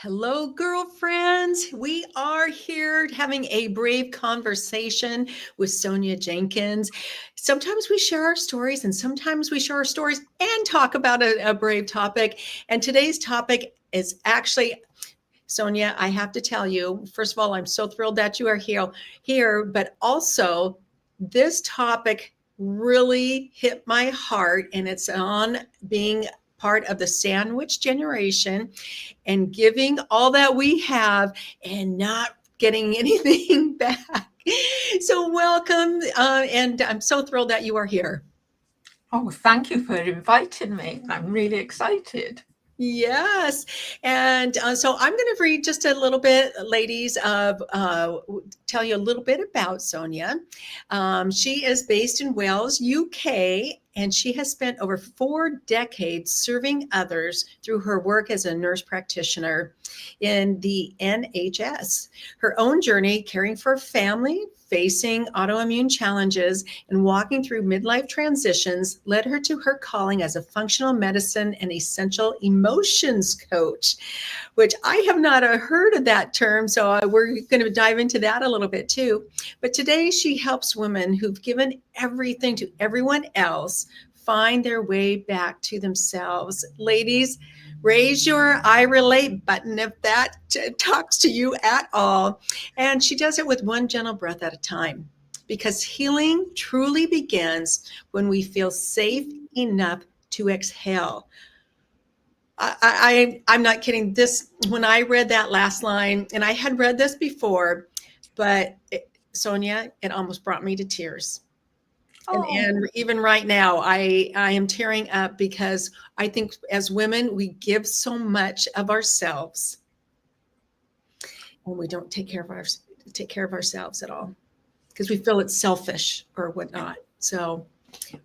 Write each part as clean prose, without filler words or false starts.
Hello, girlfriends. We are here having a brave conversation with Sonia Jenkins. Sometimes we share our stories, and sometimes we share our stories and talk about a brave topic. And today's topic is actually, Sonia, I have to tell you, first of all, I'm so thrilled that you are here, but also this topic really hit my heart, and it's on being part of the sandwich generation and giving all that we have and not getting anything back. So, welcome. And I'm so thrilled that you are here. Oh, thank you for inviting me. I'm really excited. Yes. And so I'm going to read just a little bit, ladies, of tell you a little bit about Sonia. She is based in Wales, UK, and she has spent over 4 decades serving others through her work as a nurse practitioner in the NHS. Her own journey caring for family, facing autoimmune challenges, and walking through midlife transitions led her to her calling as a functional medicine and essential emotions coach, which I have not heard of that term. So we're going to dive into that a little bit too. But today she helps women who've given everything to everyone else find their way back to themselves. Ladies, raise your I relate button if that talks to you at all. And she does it with one gentle breath at a time, because healing truly begins when we feel safe enough to exhale. I'm not kidding. This, when I read that last line, and I had read this before, but Sonia, it almost brought me to tears. And Oh, even right now, I am tearing up because I think as women, we give so much of ourselves and we don't take care of ourselves at all because we feel it's selfish or whatnot. So,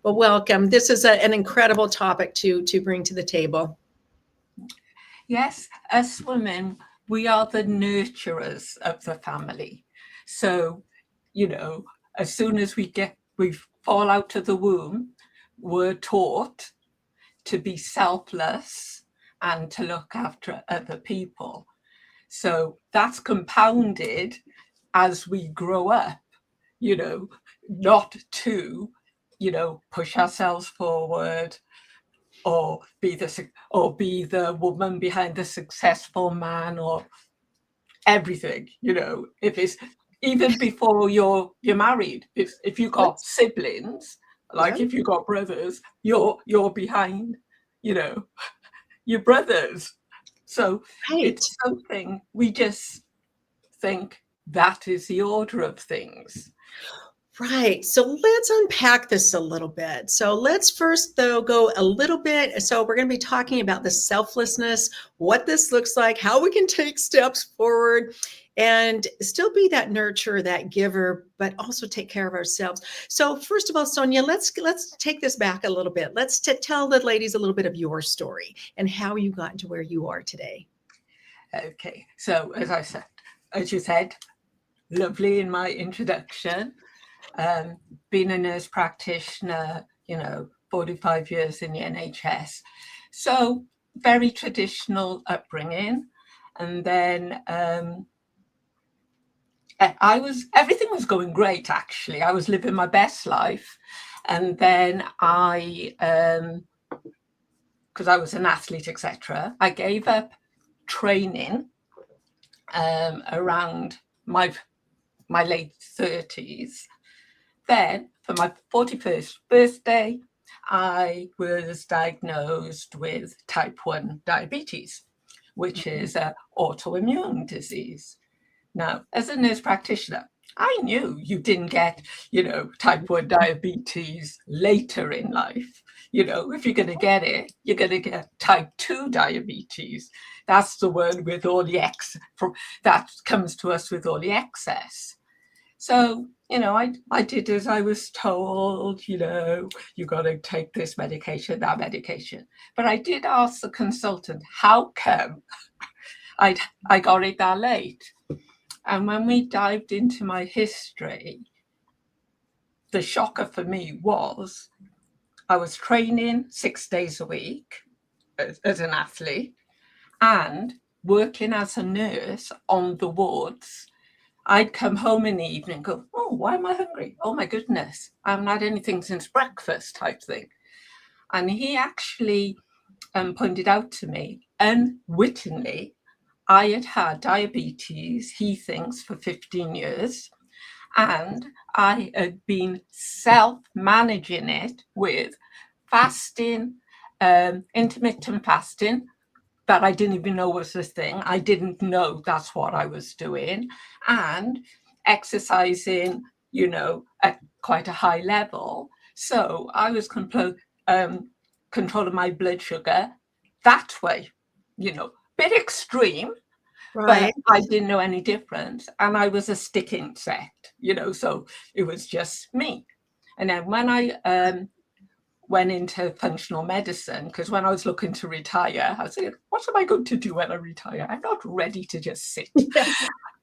well, welcome. This is an incredible topic to bring to the table. yes, us women, we are the nurturers of the family. So, you know, as soon as we fall out of the womb, we're taught to be selfless and to look after other people. So that's compounded as we grow up, you know, not to, push ourselves forward or be the woman behind the successful man or everything. If it's even before you're married, if you got Let's, siblings, yeah, like if you got brothers, you're behind, you know your brothers. So right. it's something we just think that is the order of things. Right. So let's unpack this a little bit. So let's first, though, go a little bit. So we're going to be talking about the selflessness, what this looks like, how we can take steps forward and still be that nurturer, that giver, but also take care of ourselves. So first of all, Sonia, let's take this back a little bit. Let's tell the ladies a little bit of your story and how you got to where you are today. Okay, so as you said, lovely in my introduction. Been a nurse practitioner, 45 years in the NHS. So very traditional upbringing. And then everything was going great, actually. I was living my best life. And then because I was an athlete, etc., I gave up training around my late 30s. Then, for my 41st birthday, I was diagnosed with type 1 diabetes, which is an autoimmune disease. Now, as a nurse practitioner, I knew you didn't get, type 1 diabetes later in life. If you're going to get it, you're going to get type 2 diabetes. That's the one with all the that comes to us with all the excess. So, I did as I was told, you got to take this medication, that medication. But I did ask the consultant, how come I got it that late? And when we dived into my history, the shocker for me was I was training 6 days a week as an athlete, and working as a nurse on the wards, I'd come home in the evening and go, oh, why am I hungry? Oh my goodness, I haven't had anything since breakfast type thing. And he actually pointed out to me, unwittingly, I had had diabetes, he thinks, for 15 years. And I had been self-managing it with fasting, intermittent fasting, that I didn't even know was a thing. I didn't know that's what I was doing. And exercising, at quite a high level. So I was controlling my blood sugar that way, bit extreme, Right. but I didn't know any difference. And I was a stick insect, so it was just me. And then when I went into functional medicine, because when I was looking to retire, I was thinking, what am I going to do when I retire? I'm not ready to just sit. Yeah.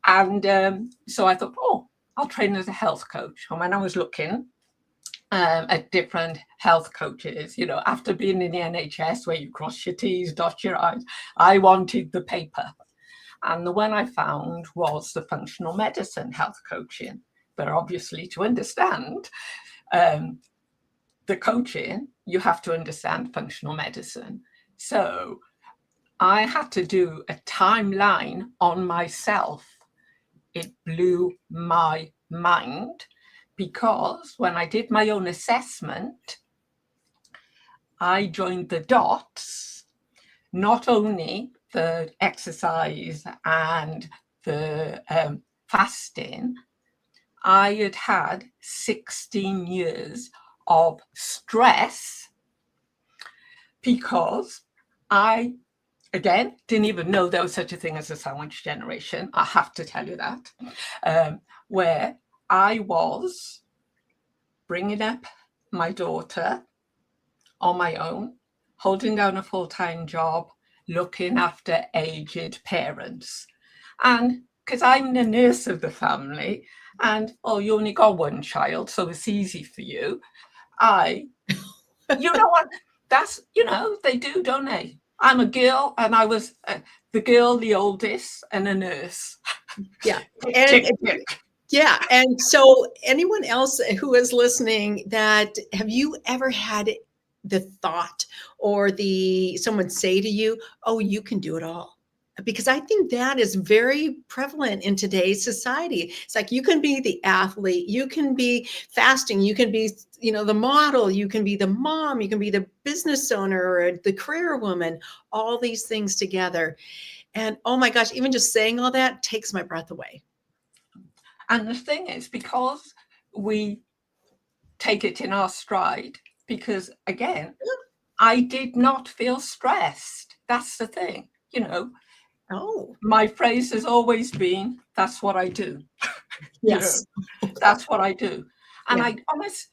And so I thought, I'll train as a health coach. And when I was looking at different health coaches, after being in the NHS where you cross your T's, dot your I's, I wanted the paper. And the one I found was the functional medicine health coaching. But obviously, to understand the coaching, you have to understand functional medicine. So I had to do a timeline on myself. It blew my mind, because when I did my own assessment, I joined the dots, not only the exercise and the fasting. I had had 16 years of stress, because I, again, didn't even know there was such a thing as a sandwich generation. I have to tell you that, where I was bringing up my daughter on my own, holding down a full-time job, looking after aged parents. And because I'm the nurse of the family, and you only got one child, so it's easy for you. You know what? That's, they do, don't they? I'm a girl, and I was the girl, the oldest, and a nurse. Yeah. Tick, tick. Yeah. And so anyone else who is listening, have you ever had the thought or someone say to you, oh, you can do it all? Because I think that is very prevalent in today's society. It's like, you can be the athlete, you can be fasting, you can be, the model, you can be the mom, you can be the business owner or the career woman, all these things together. And oh my gosh, even just saying all that takes my breath away. And the thing is, because we take it in our stride, because again, I did not feel stressed. That's the thing, Oh, my phrase has always been, that's what I do. yes. That's what I do. And Yeah. I almost,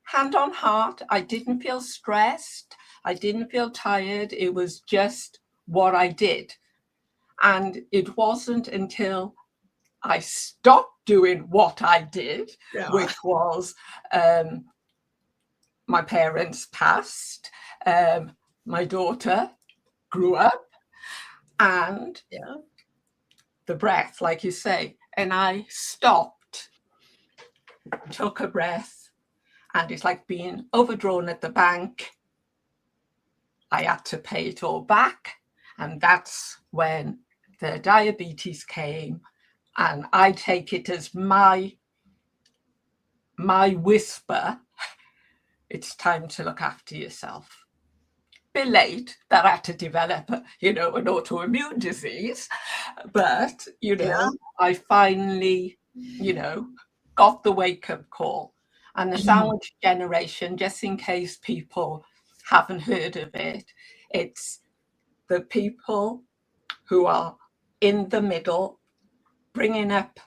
hand on heart, I didn't feel stressed. I didn't feel tired. It was just what I did. And it wasn't until I stopped doing what I did, Yeah. which was my parents passed, my daughter grew up, and Yeah. the breath, like you say, and I stopped, took a breath, and it's like being overdrawn at the bank. I had to pay it all back, and that's when the diabetes came, and I take it as my whisper, it's time to look after yourself. Bit late that I had to develop, an autoimmune disease, but, Yeah. I finally, got the wake-up call. And the sandwich generation, just in case people haven't heard of it, it's the people who are in the middle, bringing up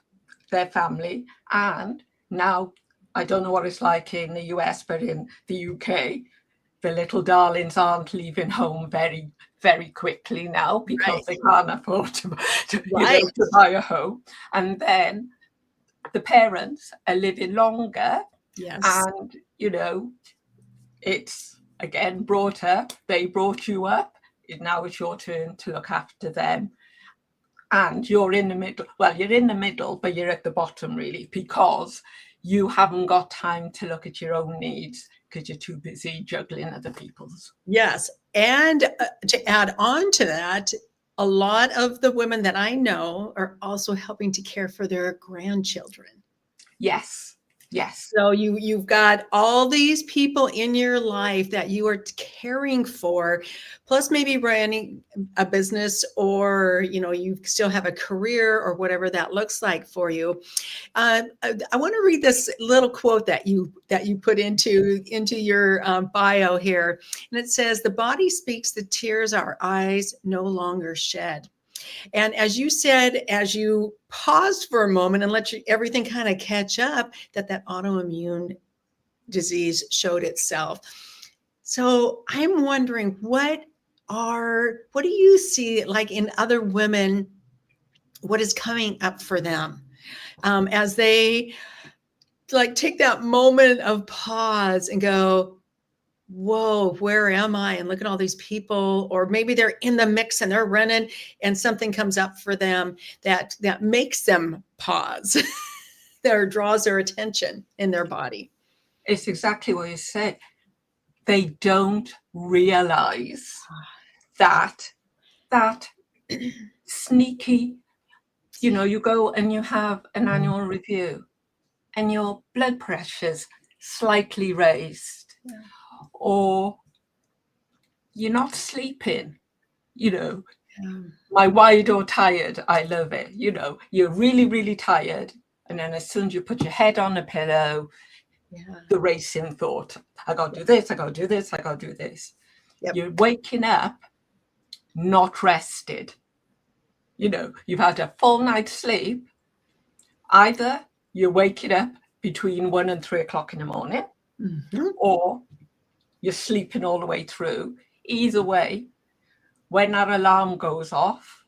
their family. And now, I don't know what it's like in the US, but in the UK, the little darlings aren't leaving home very, very quickly now, because they can't afford to buy a home. And then the parents are living longer. Yes. And, it's again brought up, they brought you up. Now it's your turn to look after them. and you're in the middle. Well, you're in the middle, but you're at the bottom really, because you haven't got time to look at your own needs because you're too busy juggling other people's. Yes. And to add on to that, a lot of the women that I know are also helping to care for their grandchildren. Yes. Yes. So you've got all these people in your life that you are caring for, plus maybe running a business, or you still have a career or whatever that looks like for you. I want to read this little quote that you put into your bio here, and it says, "The body speaks the tears our eyes no longer shed." And as you said, as you paused for a moment and let everything kind of catch up, that autoimmune disease showed itself. So I'm wondering, what do you see like in other women? What is coming up for them as they like take that moment of pause and go, whoa, where am I? And look at all these people, or maybe they're in the mix and they're running and something comes up for them that makes them pause, that draws their attention in their body. It's exactly what you said. They don't realize that sneaky, you go and you have an annual review and your blood pressure's slightly raised, or you're not sleeping, my wide or tired, I love it. You're really, really tired. And then as soon as you put your head on the pillow, the racing thought, I got to do this, I got to do this, I got to do this. Yep. You're waking up not rested. You've had a full night's sleep. Either you're waking up between 1 and 3 o'clock in the morning, or you're sleeping all the way through. Either way, when that alarm goes off,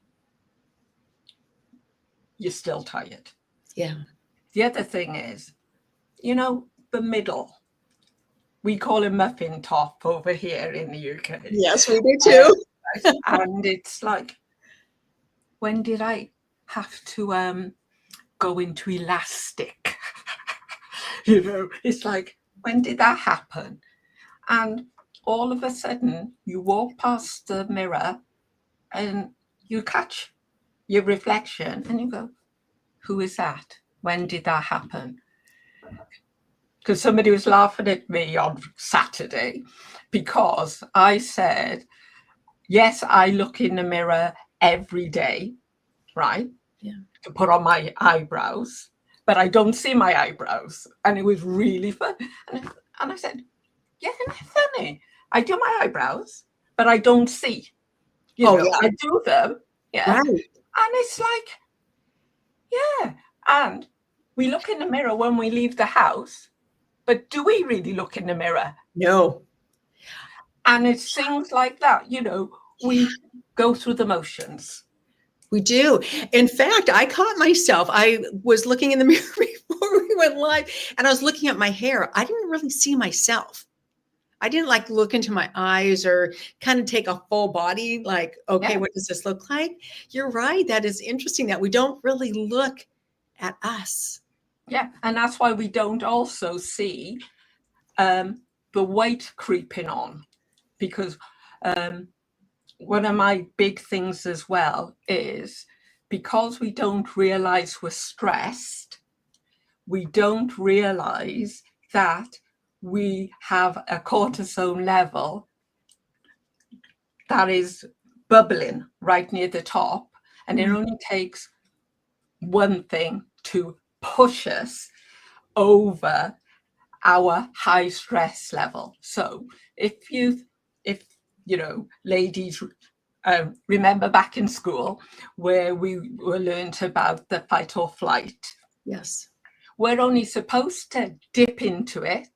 you're still tired. Yeah. The other thing is, the middle. We call it muffin top over here in the UK. Yes, we do too. And it's like, when did I have to go into elastic? It's like, when did that happen? And all of a sudden, you walk past the mirror and you catch your reflection and you go, who is that? When did that happen? Because somebody was laughing at me on Saturday because I said, yes, I look in the mirror every day, right? Yeah. To put on my eyebrows, but I don't see my eyebrows. And it was really fun. And I said, yeah, isn't that funny? I do my eyebrows, but I don't see. I do them. Yeah. Right. And it's like, yeah. And we look in the mirror when we leave the house, but do we really look in the mirror? No. And it's things like that, we go through the motions. We do. In fact, I caught myself. I was looking in the mirror before we went live, and I was looking at my hair. I didn't really see myself. I didn't like look into my eyes or kind of take a full body, like, okay, what does this look like? You're right. That is interesting that we don't really look at us. Yeah. And that's why we don't also see the weight creeping on, because one of my big things as well is, because we don't realize we're stressed, we don't realize that we have a cortisol level that is bubbling right near the top, and it only takes one thing to push us over our high stress level. So if ladies remember back in school where we were learned about the fight or flight. Yes. We're only supposed to dip into it,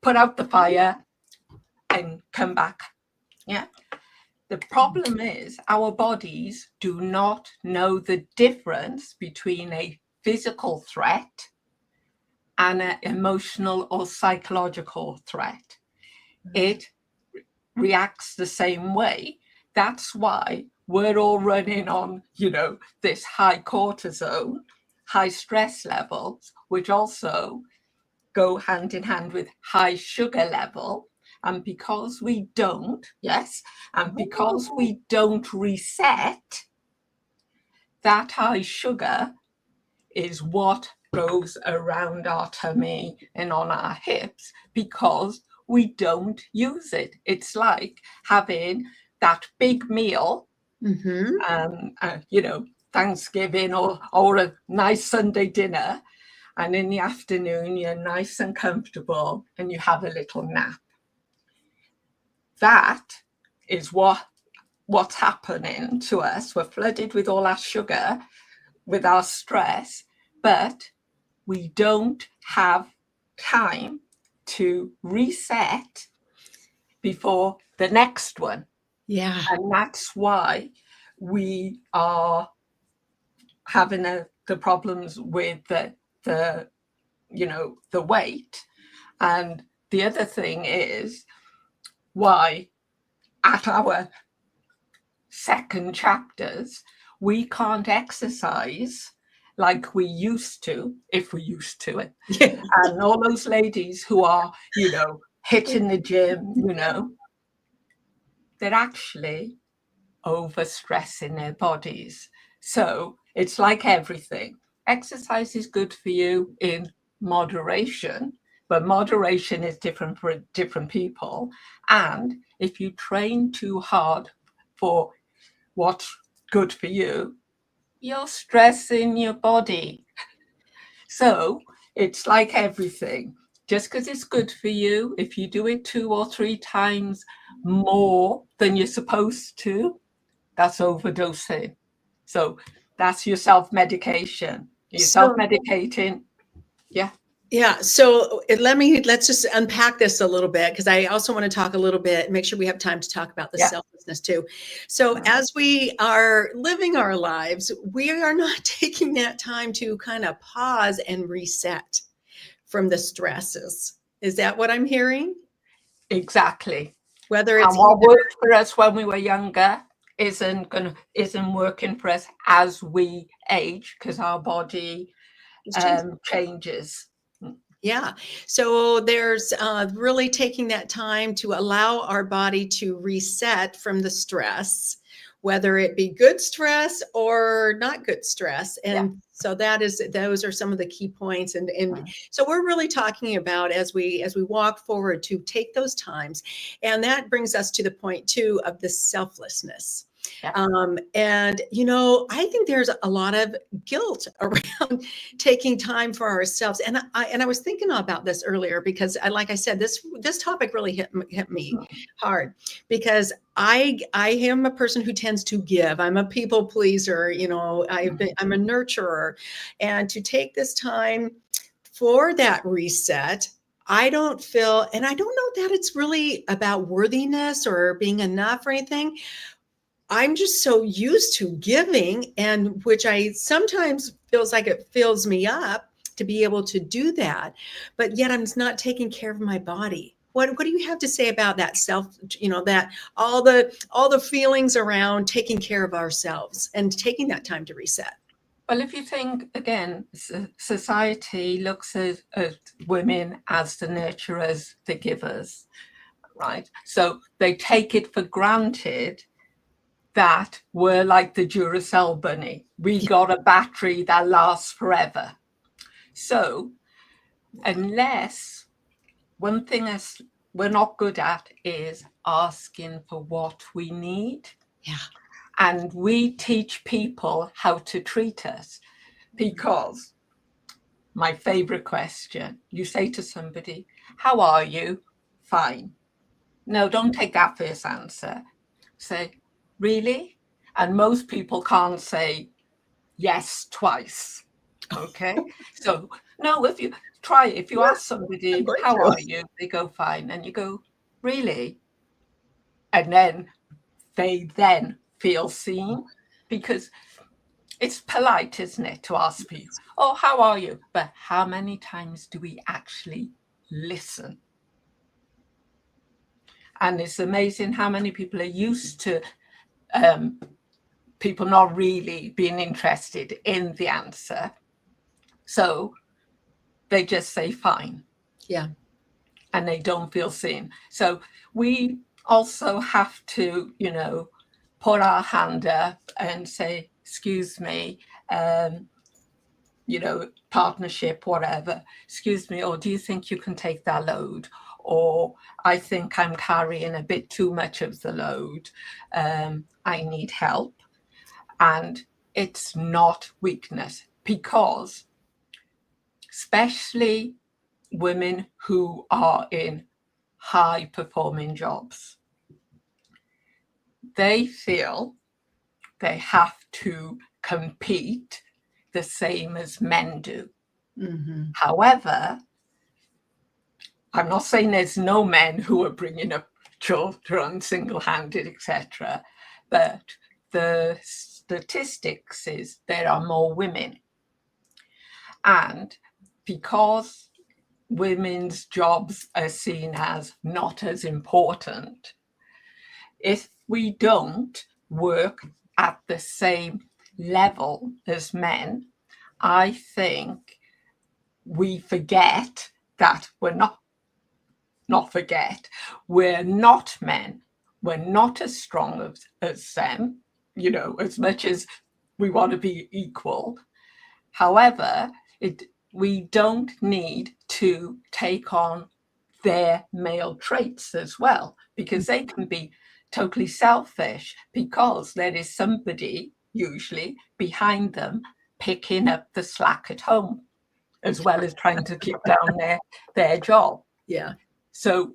put out the fire and come back. Yeah. The problem is our bodies do not know the difference between a physical threat and an emotional or psychological threat. It reacts the same way. That's why we're all running on, this high cortisol, high stress levels, which also go hand in hand with high sugar level. And because we don't, because we don't reset, that high sugar is what goes around our tummy and on our hips because we don't use it. It's like having that big meal, Thanksgiving or a nice Sunday dinner, and in the afternoon you're nice and comfortable and you have a little nap. That is what's happening to us. We're flooded with all our sugar, with our stress, but we don't have time to reset before the next one. Yeah. And that's why we are having the problems with the weight. And the other thing is why at our second chapters, we can't exercise like we used to, if we used to it. Yeah. And all those ladies who are, hitting the gym, they're actually overstressing their bodies. So it's like everything. Exercise is good for you in moderation, but moderation is different for different people. And if you train too hard for what's good for you, you're stressing your body. So it's like everything. Just because it's good for you, if you do it 2 or 3 times more than you're supposed to, that's overdosing. So that's your self-medication. You're self-medicating. Yeah. Yeah. So let's just unpack this a little bit, because I also want to talk a little bit, make sure we have time to talk about the selflessness too. So as we are living our lives, we are not taking that time to kind of pause and reset from the stresses. Is that what I'm hearing? Exactly. Whether it's what worked for us when we were younger isn't working for us as we age, because our body changes. Yeah. So there's really taking that time to allow our body to reset from the stress, whether it be good stress or not good stress. And so those are some of the key points. And so we're really talking about as we walk forward to take those times. And that brings us to the point too of the selflessness. And, I think there's a lot of guilt around taking time for ourselves. And I was thinking about this earlier because like I said, this topic really hit me hard, because I am a person who tends to give. I'm a people pleaser, I'm a nurturer, and to take this time for that reset, I don't feel, and I don't know that it's really about worthiness or being enough or anything. I'm just so used to giving, and which I sometimes feels like it fills me up to be able to do that, but yet I'm not taking care of my body. What do you have to say about that that all the feelings around taking care of ourselves and taking that time to reset? Well, if you think, again, society looks at women as the nurturers, the givers, right? So they take it for granted that we're like the Duracell bunny. We got a battery that lasts forever. So unless one thing we're not good at is asking for what we need. Yeah. And we teach people how to treat us, because my favorite question, you say to somebody, how are you? Fine. No, don't take that first answer. Say, really? And most people can't say yes twice. Okay. So no, if you try, if you ask somebody, how are you? They go, fine. And you go, really? And then they feel seen, because it's polite, isn't it, to ask people, oh, how are you? But how many times do we actually listen? And it's amazing how many people are used to people not really being interested in the answer. So they just say fine. Yeah. And they don't feel seen. So we also have to, put our hand up and say, excuse me, partnership, whatever, excuse me, or do you think you can take that load? Or I think I'm carrying a bit too much of the load. I need help. And it's not weakness, because especially women who are in high performing jobs, they feel they have to compete the same as men do. Mm-hmm. However, I'm not saying there's no men who are bringing up children single-handed, etc., but the statistics is there are more women. And because women's jobs are seen as not as important, if we don't work at the same level as men, I think we forget that we're not men. We're not as strong as them, as much as we want to be equal. However, we don't need to take on their male traits as well, because they can be totally selfish, because there is somebody usually behind them picking up the slack at home, as well as trying to keep down their job. Yeah. So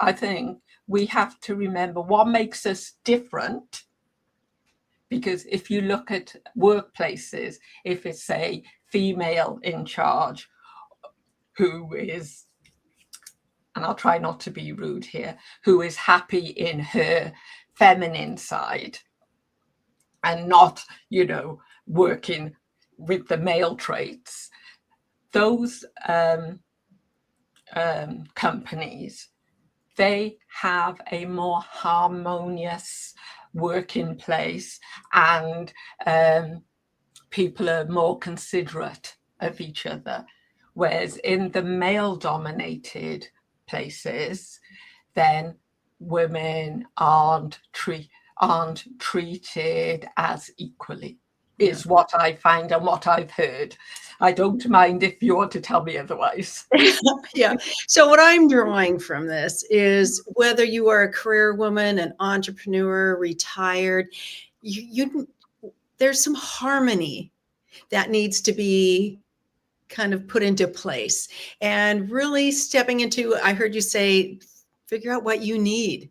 I think we have to remember what makes us different, because if you look at workplaces, if it's a female in charge who is, and I'll try not to be rude here, who is happy in her feminine side and not, working with the male traits, those companies, they have a more harmonious working place, and people are more considerate of each other. Whereas in the male-dominated places, then women aren't treated as equally, is what I find and what I've heard. I don't mind if you want to tell me otherwise. Yeah. So what I'm drawing from this is, whether you are a career woman, an entrepreneur, retired, there's some harmony that needs to be kind of put into place, and really stepping into, I heard you say, figure out what you need.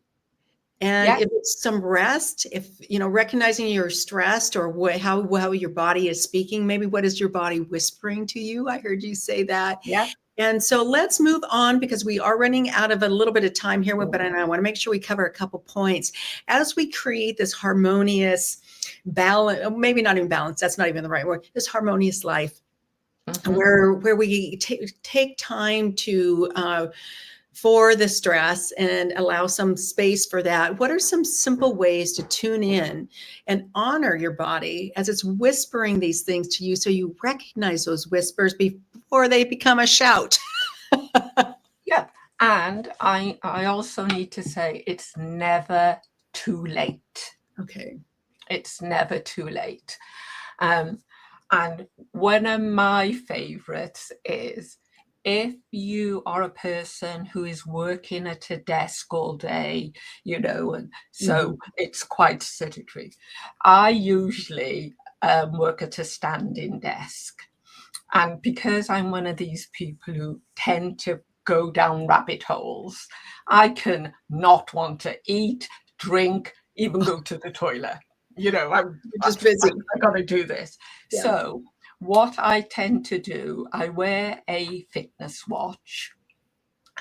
And if it's some rest, if, recognizing you're stressed, or how your body is speaking, maybe what is your body whispering to you? I heard you say that. Yeah. And so let's move on, because we are running out of a little bit of time here, but I want to make sure we cover a couple points as we create this harmonious balance, maybe not even balance, that's not even the right word, this harmonious life, where we take time to for the stress and allow some space for that. What are some simple ways to tune in and honor your body as it's whispering these things to you, so you recognize those whispers before they become a shout? Yeah. And I also need to say, it's never too late. Okay. It's never too late. And one of my favorites is, if you are a person who is working at a desk all day, and so it's quite sedentary. I usually work at a standing desk. And because I'm one of these people who tend to go down rabbit holes, I can not want to eat, drink, even go to the toilet. I'm just busy. I got to do this. Yeah. So what I tend to do, I wear a fitness watch,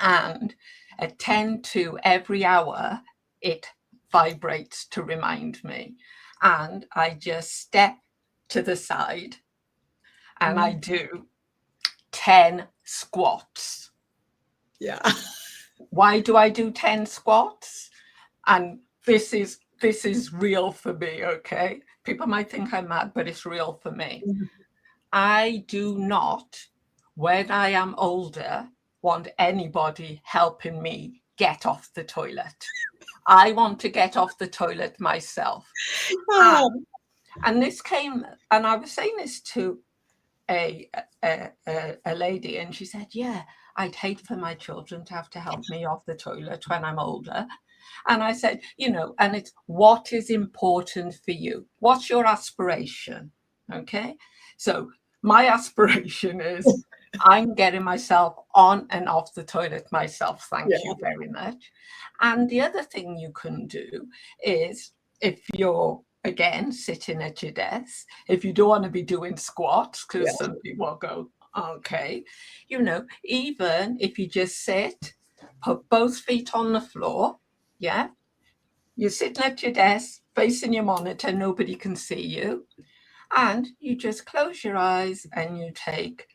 and at 10 to every hour, it vibrates to remind me. And I just step to the side and I do 10 squats. Yeah. Why do I do 10 squats? And this is this is real for me, okay? People might think I'm mad, but it's real for me. I do not, when I am older, want anybody helping me get off the toilet. I want to get off the toilet myself. And this came, and I was saying this to a lady, and she said, yeah, I'd hate for my children to have to help me off the toilet when I'm older. And I said, you know, and it's what is important for you? What's your aspiration? Okay. So my aspiration is I'm getting myself on and off the toilet myself. Thank you very much. And the other thing you can do is, if you're, again, sitting at your desk, if you don't want to be doing squats, because some people go, okay, you know, even if you just sit, put both feet on the floor, yeah, you're sitting at your desk, facing your monitor, nobody can see you, and you just close your eyes and you take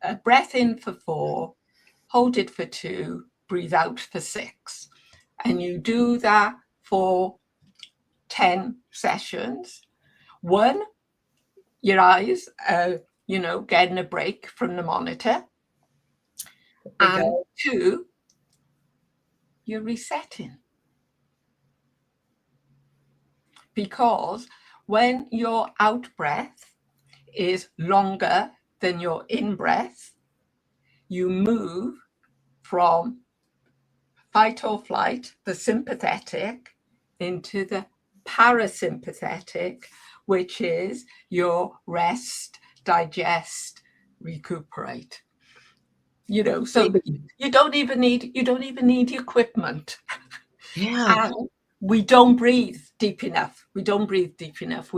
a breath in for 4, hold it for 2, breathe out for 6. And you do that for 10 sessions. 1, your eyes are, you know, getting a break from the monitor. And 2, you're resetting. Because when your out breath is longer than your in breath, you move from fight or flight, the sympathetic, into the parasympathetic, which is your rest, digest, recuperate. You know, so you don't even need equipment. Yeah. And we don't breathe deep enough. We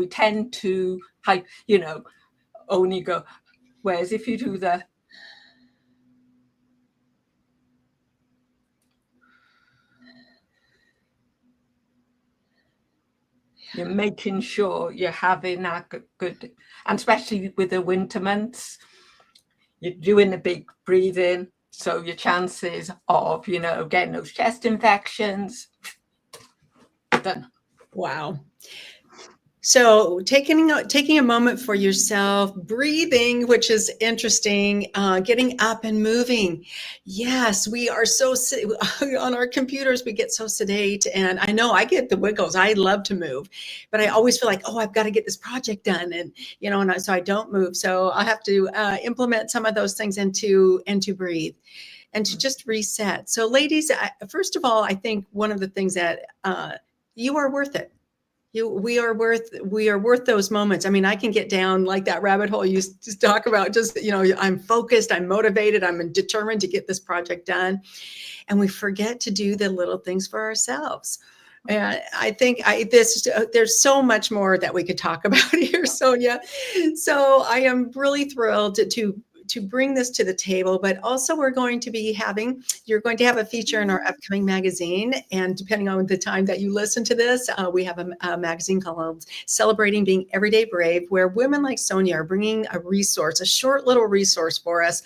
tend to, you know, only go. Whereas if you do the, you're making sure you're having that good, and especially with the winter months, you're doing the big breathing. So your chances of, you know, getting those chest infections, done. Wow. So taking a moment for yourself, breathing, which is interesting, getting up and moving. Yes, we are so on our computers, we get so sedate, and I know I get the wiggles. I love to move, but I always feel like, oh, I've got to get this project done, and you know, so I don't move. So I have to implement some of those things and to breathe and to just reset. So, ladies, first of all, I think one of the things that you are worth it. We are worth those moments. I mean, I can get down like that rabbit hole you just talk about. Just, you know, I'm focused, I'm motivated, I'm determined to get this project done, and we forget to do the little things for ourselves. And I think there's so much more that we could talk about here, Sonia. So I am really thrilled to bring this to the table, but also you're going to have a feature in our upcoming magazine. And depending on the time that you listen to this, we have a magazine called Celebrating Being Everyday Brave, where women like Sonia are bringing a short little resource for us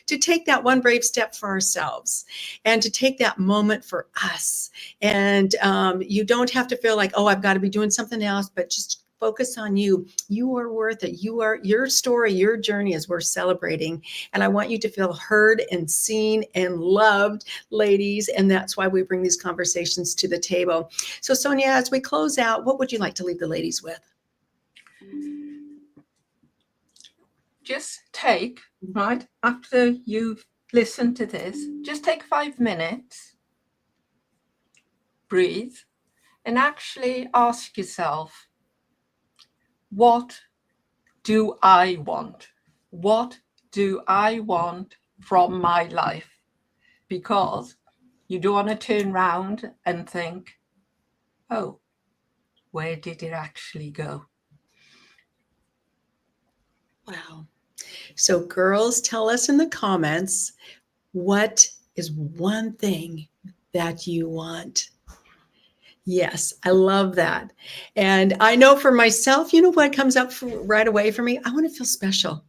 to take that one brave step for ourselves and to take that moment for us. And you don't have to feel like, oh, I've got to be doing something else, but just focus on you. You are worth it. Your story, your journey is worth celebrating. And I want you to feel heard and seen and loved, ladies. And that's why we bring these conversations to the table. So, Sonia, as we close out, what would you like to leave the ladies with? Just take, right, after you've listened to this, just take 5 minutes, breathe, and actually ask yourself, what do I want? What do I want from my life? Because you don't want to turn around and think, oh, where did it actually go? Wow. So, girls, tell us in the comments, what is one thing that you want? Yes, I love that. And I know for myself, you know what comes up right away for me? I want to feel special.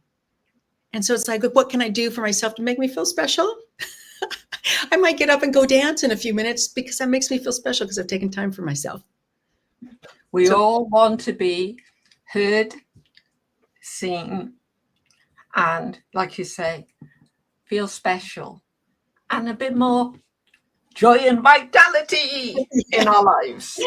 And so it's like, what can I do for myself to make me feel special? I might get up and go dance in a few minutes because that makes me feel special because I've taken time for myself. We So- all want to be heard, seen, and, like you say, feel special and a bit more joy and vitality in our lives.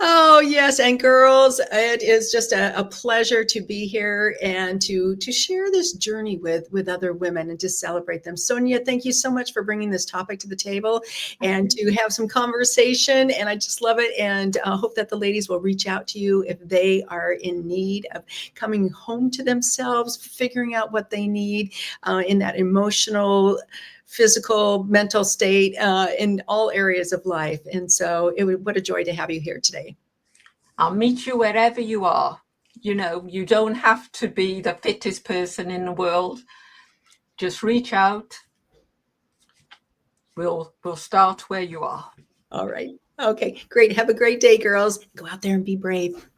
Oh yes, and girls, it is just a pleasure to be here and to share this journey with other women and to celebrate them. Sonia, thank you so much for bringing this topic to the table and to have some conversation. And I just love it, and hope that the ladies will reach out to you if they are in need of coming home to themselves, figuring out what they need in that emotional, physical, mental state in all areas of life. And so what a joy to have you here today. I'll meet you wherever you are. You know, you don't have to be the fittest person in the world. Just reach out. We'll start where you are. All right. Okay, great. Have a great day, girls. Go out there and be brave.